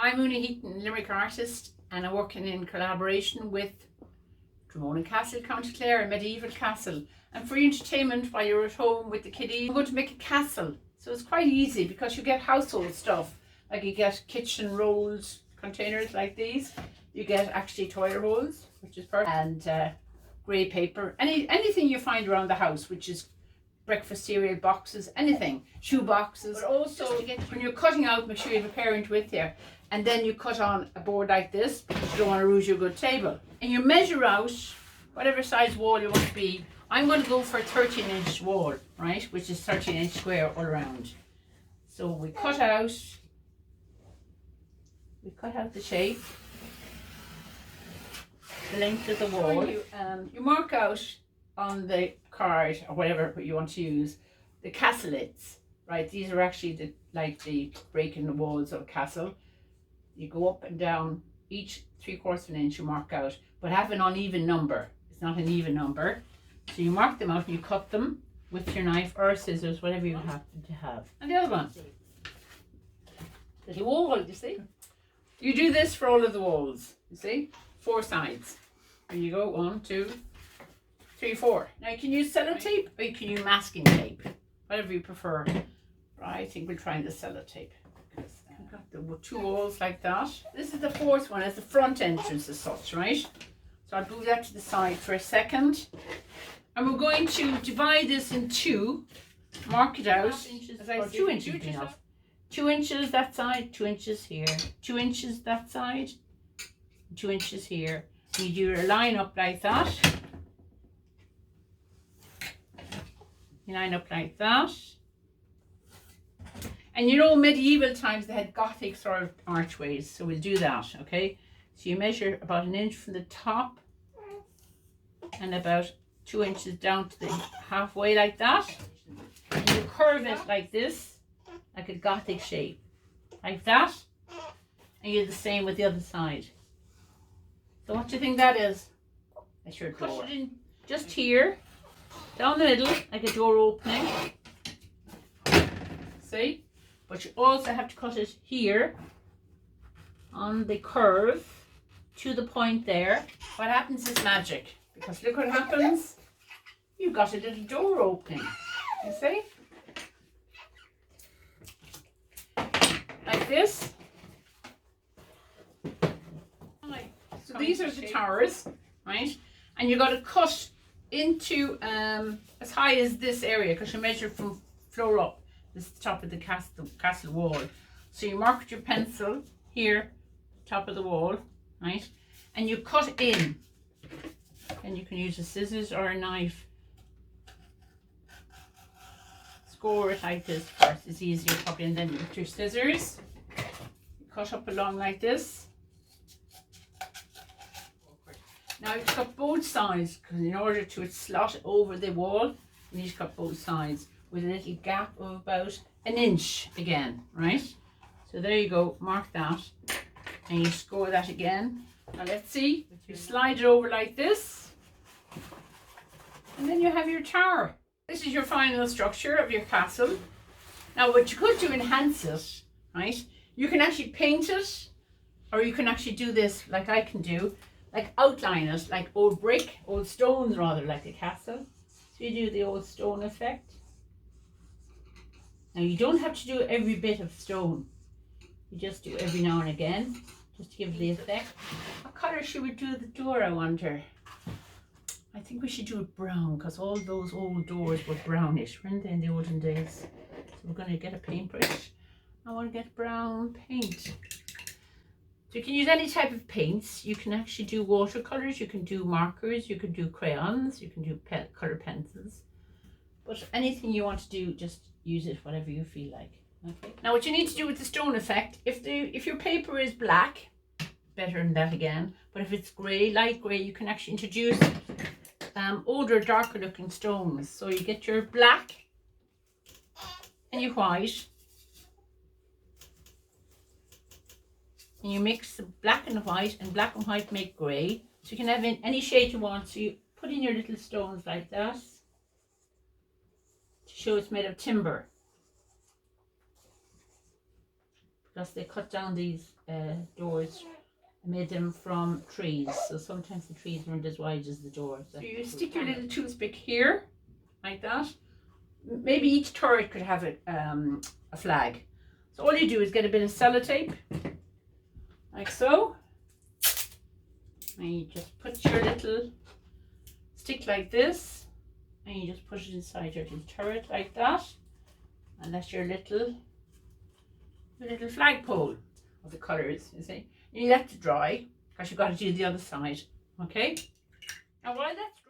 I'm Una Heaton, Limerick artist, and I'm working in collaboration with Dromoland Castle, County Clare, a medieval castle. And for your entertainment while you're at home with the kiddies, I'm going to make a castle. So it's quite easy because you get household stuff. Like you get kitchen rolls, containers like these. You get actually toilet rolls, which is perfect, and grey paper. Anything you find around the house, which is breakfast cereal boxes, anything, shoe boxes. But also, when you're cutting out, make sure you have a parent with you. And then you cut on a board like this because you don't want to lose your good table. And you measure out whatever size wall you want to be. I'm going to go for a 13-inch wall, right, which is 13-inch square all around. So we cut out the shape, the length of the wall. You mark out on the card or whatever you want to use the castlets, right? These are actually the break in the walls of a castle. You go up and down each 3/4 of an inch. You mark out, but have an uneven number. It's not an even number, so you mark them out and you cut them with your knife or scissors, whatever you happen to have. And the other one, little wall. You see, you do this for all of the walls. You see, 4 sides. There you go. 1, 2, 3, 4. Now you can use sellotape or you can use masking tape, whatever you prefer. But I think we'll try the sellotape. I've got the 2 walls like that. This is the 4th one, as the front entrance as such, right? So I'll move that to the side for a second. And we're going to divide this in 2, mark it out, as 2 inches enough. 2 inches that side, 2 inches here, 2 inches that side, 2 inches here. You do your line up like that. You line up like that. And you know, medieval times they had Gothic sort of archways, so we'll do that, okay? So you measure about 1 inch from the top and about 2 inches down to the halfway like that. And you curve it like this, like a Gothic shape, like that. And you do the same with the other side. So what do you think that is? That's your door. Cut it in just here, down the middle, like a door opening. See? But you also have to cut it here on the curve to the point there. What happens is magic, because look what happens. You've got a little door opening. You see? Like this. So these are the towers, right? And you've got to cut into as high as this area, because you measure from floor up. This is the top of the castle wall. So you mark with your pencil here, top of the wall, right? And you cut in. And you can use a scissors or a knife. Score it like this first. It's easier probably, and then with your scissors, you cut up along like this. Now you cut both sides, because in order to slot over the wall, you need to cut both sides with a little gap of about 1 inch again, right? So there you go, mark that, and you score that again. Now let's see, you slide it over like this, and then you have your tower. This is your final structure of your castle. Now what you could do to enhance it, right? You can actually paint it, or you can actually do this like I can do, like outline it like old brick, old stones rather, like a castle. So you do the old stone effect. Now you don't have to do every bit of stone. You just do every now and again, just to give the effect. What colour should we do the door, I wonder? I think we should do it brown, because all those old doors were brownish, weren't they, in the olden days? So we're going to get a paintbrush. I want to get brown paint. So you can use any type of paints. You can actually do watercolours, you can do markers, you can do crayons, you can do colour pencils. But anything you want to do, just use it whatever you feel like. Okay. Now what you need to do with the stone effect, if your paper is black, better than that again. But if it's grey, light grey, you can actually introduce older, darker looking stones. So you get your black and your white, and you mix the black and white, and black and white make grey. So you can have in any shade you want. So you put in your little stones like that to show it's made of timber. because they cut down these doors and made them from trees. So sometimes the trees weren't as wide as the doors. So you stick your little toothpick here, like that. Maybe each turret could have a flag. So all you do is get a bit of sellotape, like so. And you just put your little stick like this, and you just put it inside your little turret like that. And that's your little flagpole of the colours, you see. You let it dry, because you've got to do the other side, okay? And while that's